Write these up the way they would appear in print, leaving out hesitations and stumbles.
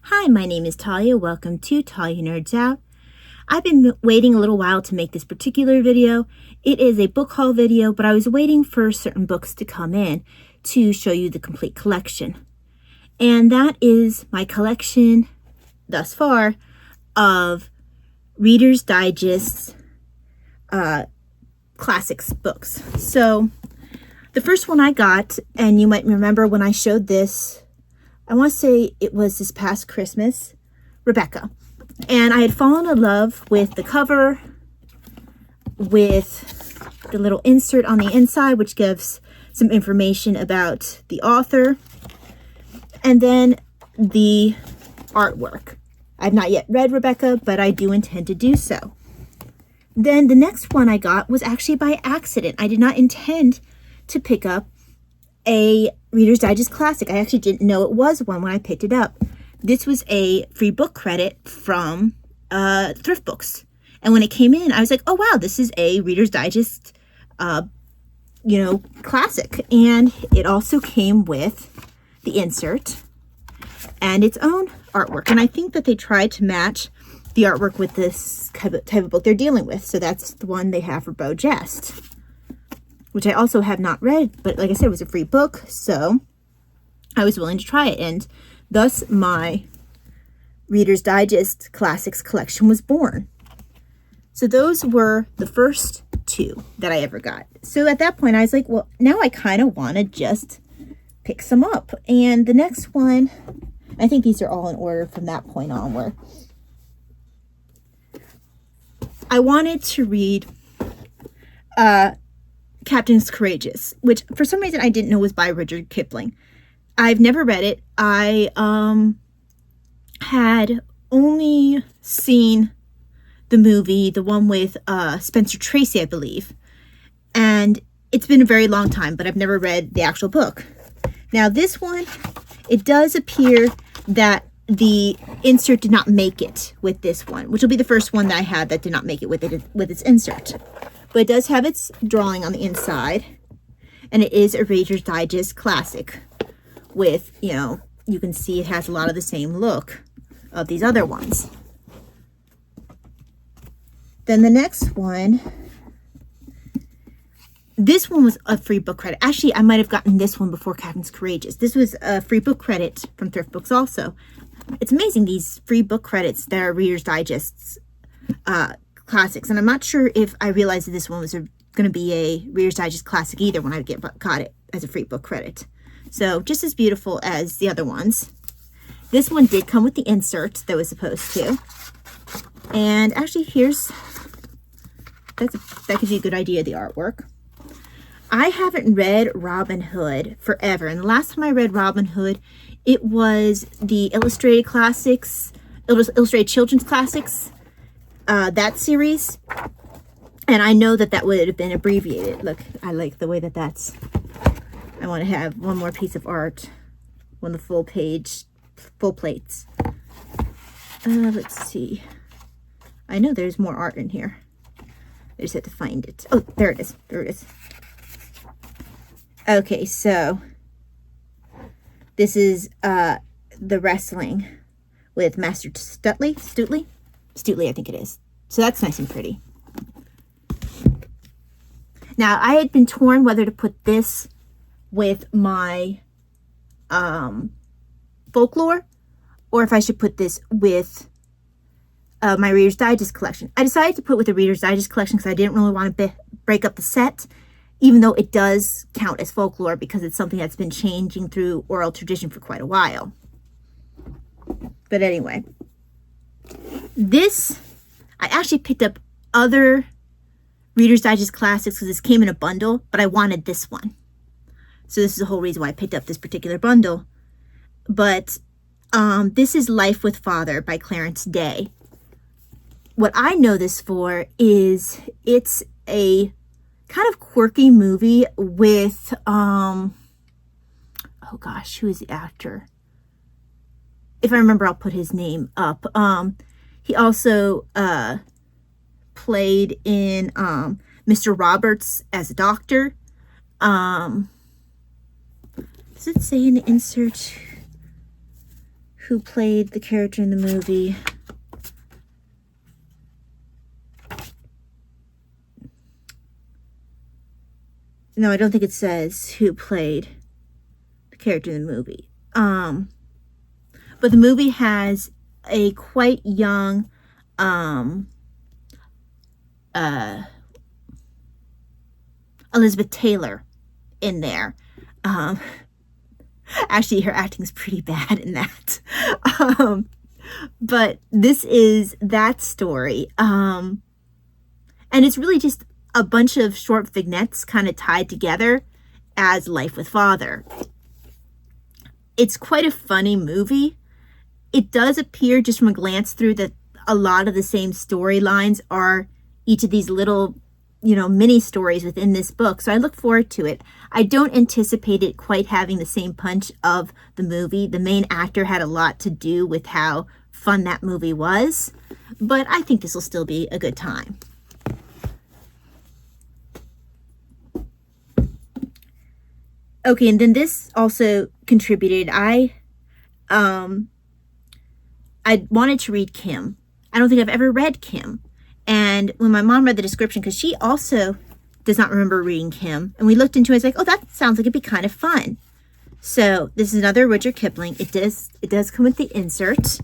Hi, my name is Talia. Welcome to Talia Nerds Out. I've been waiting a little while to make this particular video. It is a book haul video, but I was waiting for certain books to come in to show you the complete collection. And that is my collection thus far of Reader's Digest classics books. So the first one I got, and you might remember when I showed this, I want to say it was this past Christmas, Rebecca. And I had fallen in love with the cover, with the little insert on the inside, which gives some information about the author, and then the artwork. I've not yet read Rebecca, but I do intend to do so. Then the next one I got was actually by accident. I did not intend to pick up a Reader's Digest classic. I actually didn't know it was one when I picked it up. This was a free book credit from Thrift Books. And when it came in, I was like, oh wow, this is a Reader's Digest, classic. And it also came with the insert and its own artwork. And I think that they tried to match the artwork with this type of book they're dealing with. So that's the one they have for Beau Jest, which I also have not read, but like I said, it was a free book, so I was willing to try it, and thus my Reader's Digest Classics collection was born. So those were the first two that I ever got. So at that point, I was like, well, now I kind of want to just pick some up. And the next one, I think these are all in order from that point onward. I wanted to read Captain's Courageous, which for some reason I didn't know was by Rudyard Kipling. I've never read it. I had only seen the movie, the one with Spencer Tracy, I believe. And it's been a very long time, but I've never read the actual book. Now this one, it does appear that the insert did not make it with this one, which will be the first one that I had that did not make it with its insert. But it does have its drawing on the inside, and it is a Reader's Digest classic with, you can see it has a lot of the same look of these other ones. Then the next one, this one was a free book credit. Actually, I might have gotten this one before Captain's Courageous. This was a free book credit from Thrift Books also. It's amazing, these free book credits that are Reader's Digest's classics, and I'm not sure if I realized that this one was going to be a Reader's Digest classic either when I got it as a free book credit. So just as beautiful as the other ones. This one did come with the insert that was supposed to, and actually that gives you a good idea of the artwork. I haven't read Robin Hood forever, and the last time I read Robin Hood, it was the Illustrated Classics, Illustrated Children's Classics, that series, and I know that would have been abbreviated. Look, I like the way that's, I want to have one more piece of art, one of the full plates. Let's see, I know there's more art in here, I just have to find it. Oh, there it is, okay. So this is the wrestling with Master Stutley, I think it is. So that's nice and pretty. Now, I had been torn whether to put this with my folklore, or if I should put this with my Reader's Digest collection. I decided to put with the Reader's Digest collection because I didn't really want to break up the set, even though it does count as folklore because it's something that's been changing through oral tradition for quite a while. But anyway, this, I actually picked up other Reader's Digest classics because this came in a bundle, but I wanted this one. So this is the whole reason why I picked up this particular bundle. But this is Life with Father by Clarence Day. What I know this for is it's a kind of quirky movie with, oh gosh, who is the actor? If I remember, I'll put his name up. He also played in Mr. Roberts as a doctor. Does it say in the insert who played the character in the movie. No, I don't think it says who played the character in the movie. But the movie has a quite young Elizabeth Taylor in there. Actually, her acting is pretty bad in that. But this is that story. And it's really just a bunch of short vignettes kind of tied together as Life with Father. It's quite a funny movie. It does appear just from a glance through that a lot of the same storylines are each of these little, mini stories within this book. So I look forward to it. I don't anticipate it quite having the same punch of the movie. The main actor had a lot to do with how fun that movie was, but I think this will still be a good time. Okay, and then this also contributed. I wanted to read Kim. I don't think I've ever read Kim. And when my mom read the description, because she also does not remember reading Kim, and we looked into it, I was like, oh, that sounds like it'd be kind of fun. So this is another Rudyard Kipling. It does come with the insert.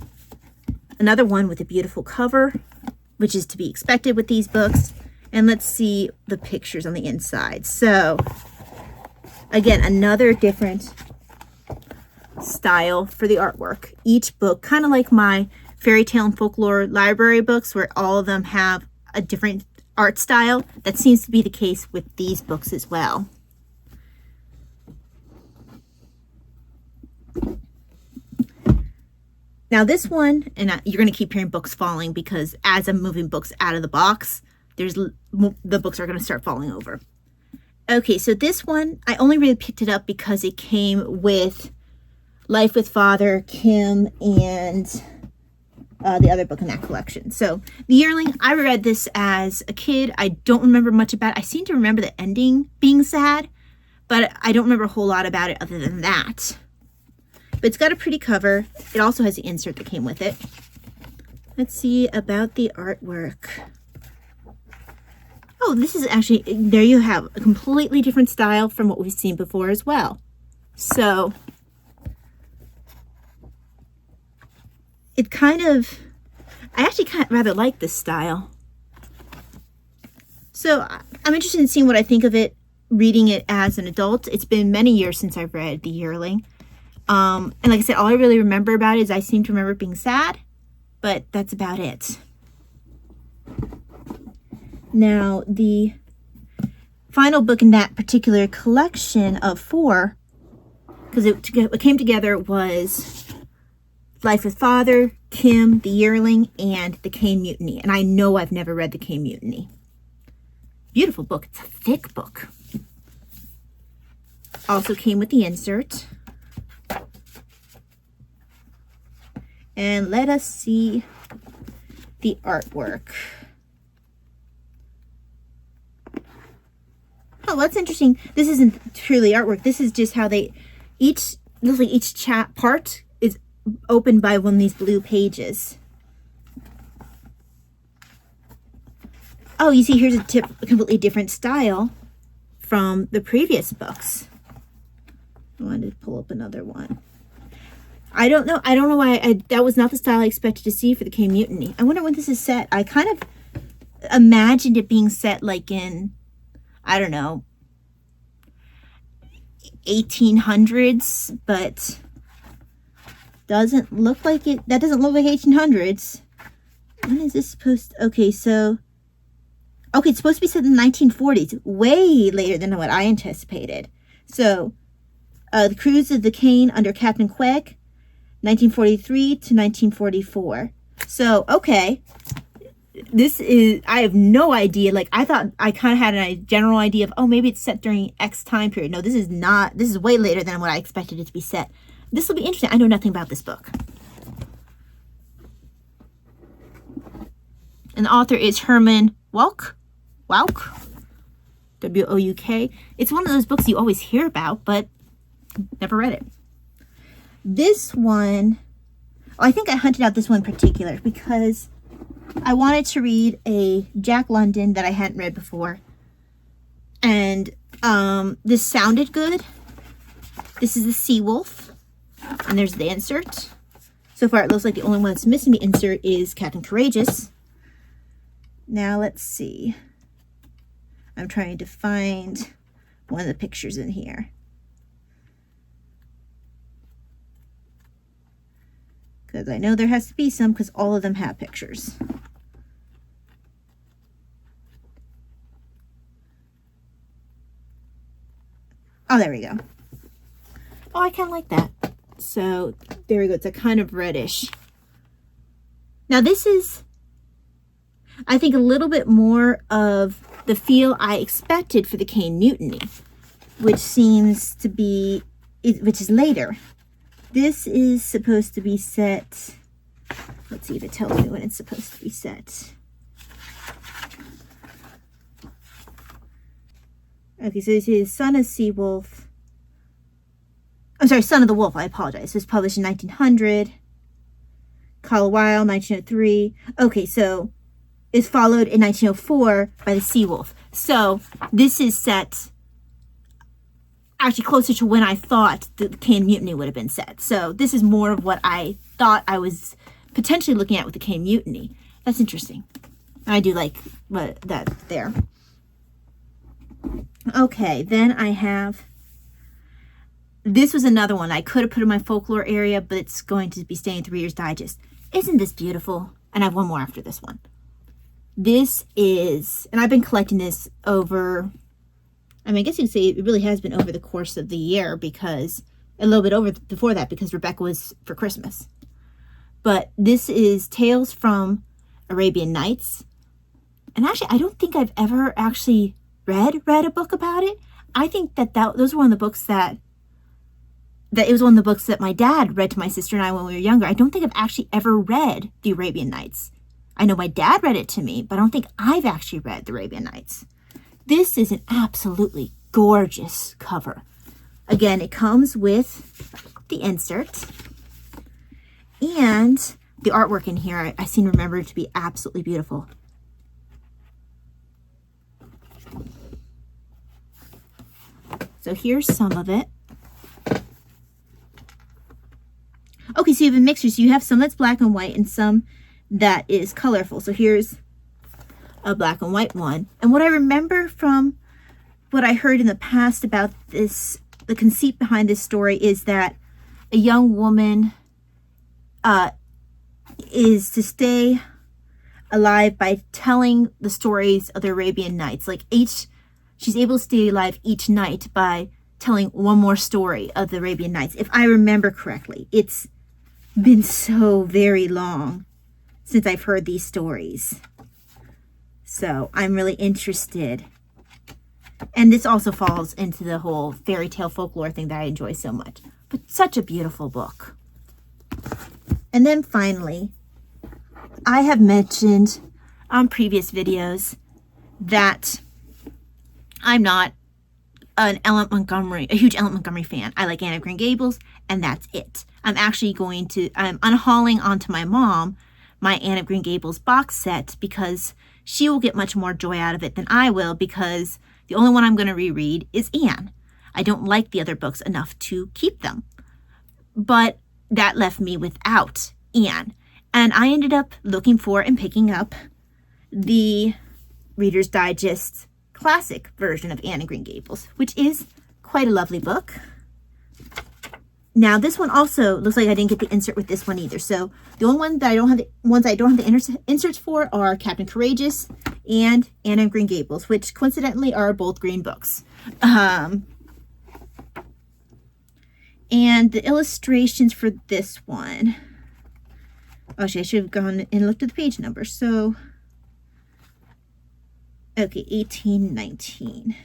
Another one with a beautiful cover, which is to be expected with these books. And let's see the pictures on the inside. So again, another different style for the artwork. Each book, kind of like my fairy tale and folklore library books, where all of them have a different art style. That seems to be the case with these books as well. Now this one, and you're going to keep hearing books falling because as I'm moving books out of the box, the books are going to start falling over. Okay, so this one, I only really picked it up because it came with Life with Father, Kim, and the other book in that collection. So The Yearling, I read this as a kid. I don't remember much about it. I seem to remember the ending being sad, but I don't remember a whole lot about it other than that. But it's got a pretty cover. It also has the insert that came with it. Let's see about the artwork. Oh, this is actually, there you have a completely different style from what we've seen before as well. So it kind of, I actually kind of rather like this style. So I'm interested in seeing what I think of it, reading it as an adult. It's been many years since I've read The Yearling. And like I said, all I really remember about it is I seem to remember it being sad, but that's about it. Now, the final book in that particular collection of 4, because it came together, was Life with Father, Kim, The Yearling, and The Cane Mutiny. And I know I've never read The Cane Mutiny. Beautiful book. It's a thick book. Also came with the insert. And let us see the artwork. Oh, that's interesting. This isn't truly artwork. This is just how looks like each part is opened by one of these blue pages. Oh, you see, here's a completely different style from the previous books. I wanted to pull up another one. I don't know why that was not the style I expected to see for The Cane Mutiny. I wonder when this is set. I kind of imagined it being set like in, I don't know, 1800s, but doesn't look like it. That doesn't look like 1800s. When is this supposed to, okay, it's supposed to be set in the 1940s, way later than what I anticipated. So, The Cruise of the Cane under Captain Quegg, 1943 to 1944. So, okay. This is, I have no idea. Like, I thought I kind of had a general idea of, oh, maybe it's set during X time period. No, this is not. This is way later than what I expected it to be set. This will be interesting. I know nothing about this book. And the author is Herman Wouk. W-O-U-K. It's one of those books you always hear about, but never read it. This one, I think I hunted out this one in particular because I wanted to read a Jack London that I hadn't read before. And this sounded good. This is the Sea Wolf. And there's the insert. So far, it looks like the only one that's missing the insert is Captain Courageous. Now, let's see. I'm trying to find one of the pictures in here. Because I know there has to be some, because all of them have pictures. Oh, there we go. Oh, I kind of like that. So, there we go. It's a kind of reddish. Now, this is, I think, a little bit more of the feel I expected for the Cane Mutiny, which seems to be, which is later. This is supposed to be set, let's see if it tells me when it's supposed to be set. Okay, so this is Son of Sea Wolf. I'm sorry, Son of the Wolf, I apologize. It was published in 1900. Carlisle, 1903. Okay, so it's followed in 1904 by the Sea Wolf. So this is set actually closer to when I thought the Cane Mutiny would have been set. So this is more of what I thought I was potentially looking at with the Cane Mutiny. That's interesting. I do like that there. Okay, then I have, this was another one I could have put in my folklore area, but it's going to be staying at Reader's Digest. Isn't this beautiful? And I have one more after this one. This is, and I've been collecting this over, I mean, I guess you could say it really has been over the course of the year, because a little bit over before that, because Rebecca was for Christmas. But this is Tales from Arabian Nights. And actually, I don't think I've ever actually read a book about it. I think those were one of the books that it was one of the books that my dad read to my sister and I when we were younger. I don't think I've actually ever read the Arabian Nights. I know my dad read it to me, but I don't think I've actually read the Arabian Nights. This is an absolutely gorgeous cover. Again, it comes with the insert, and the artwork in here I seem to remember to be absolutely beautiful. So here's some of it. Okay, so you have a mixture. So you have some that's black and white and some that is colorful. So here's a black and white one. And what I remember from what I heard in the past about this, the conceit behind this story is that a young woman is to stay alive by telling the stories of the Arabian Nights. Like she's able to stay alive each night by telling one more story of the Arabian Nights. If I remember correctly, it's been so very long since I've heard these stories. So I'm really interested. And this also falls into the whole fairy tale folklore thing that I enjoy so much. But such a beautiful book. And then finally, I have mentioned on previous videos that I'm not a huge Ellen Montgomery fan. I like Anne of Green Gables, and that's it. I'm unhauling onto my mom my Anne of Green Gables box set, because she will get much more joy out of it than I will, because the only one I'm going to reread is Anne. I don't like the other books enough to keep them. But that left me without Anne. And I ended up looking for and picking up the Reader's Digest classic version of Anne of Green Gables, which is quite a lovely book. Now, this one also looks like I didn't get the insert with this one either. So the only one that I don't have the inserts for are Captain Courageous and Anne of Green Gables, which coincidentally are both green books. And the illustrations for this one, actually, I should have gone and looked at the page number. So, okay, 1819.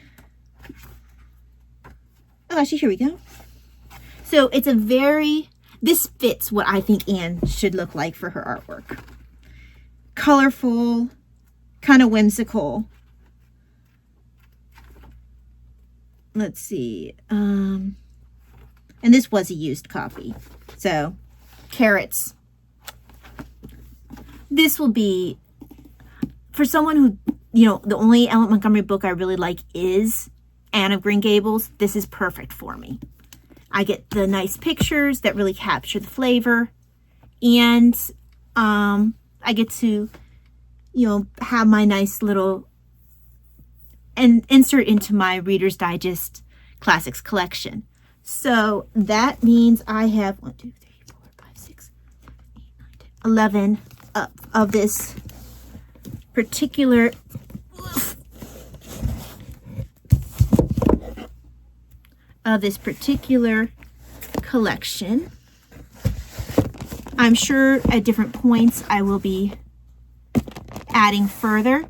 Oh, actually, here we go. So it's this fits what I think Anne should look like for her artwork. Colorful, kind of whimsical. Let's see. And this was a used copy. So, carrots this will be, for someone who, you know, the only Ellen Montgomery book I really like is Anne of Green Gables, this is perfect for me. I get the nice pictures that really capture the flavor, and I get to, you know, have my nice little and insert into my Reader's Digest Classics collection. So that means I have 1, 2, 3, 4, 5, 6, 7, 8, 9, 10, 11 of this particular collection. I'm sure at different points I will be adding further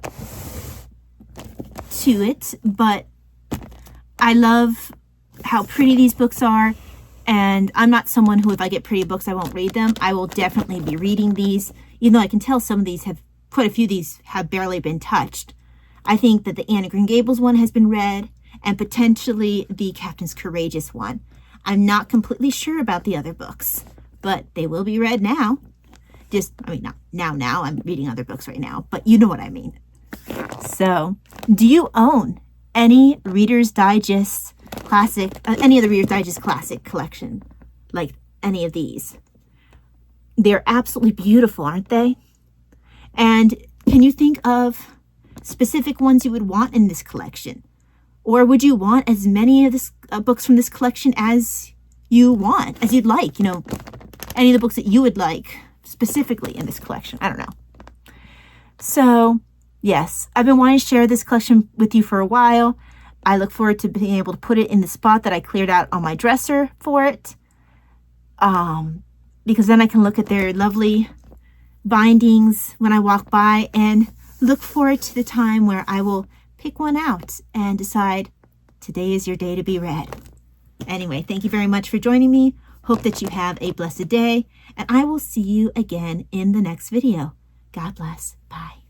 to it, but I love how pretty these books are, and I'm not someone who, if I get pretty books, I won't read them. I will definitely be reading these, even though I can tell some of these have, quite a few of these have barely been touched. I think that the Anne of Green Gables one has been read, and potentially the Captain's Courageous one. I'm not completely sure about the other books, but they will be read now. I mean, not now, I'm reading other books right now, but you know what I mean. So, do you own any Reader's Digest Classic, any of the Reader's Digest Classic collection, like any of these? They're absolutely beautiful, aren't they? And can you think of specific ones you would want in this collection? Or would you want as many of this books from this collection as you want, as you'd like? You know, any of the books that you would like specifically in this collection. I don't know. So, yes, I've been wanting to share this collection with you for a while. I look forward to being able to put it in the spot that I cleared out on my dresser for it. Because then I can look at their lovely bindings when I walk by and look forward to the time where I will pick one out and decide today is your day to be read. Anyway, thank you very much for joining me. Hope that you have a blessed day, and I will see you again in the next video. God bless. Bye.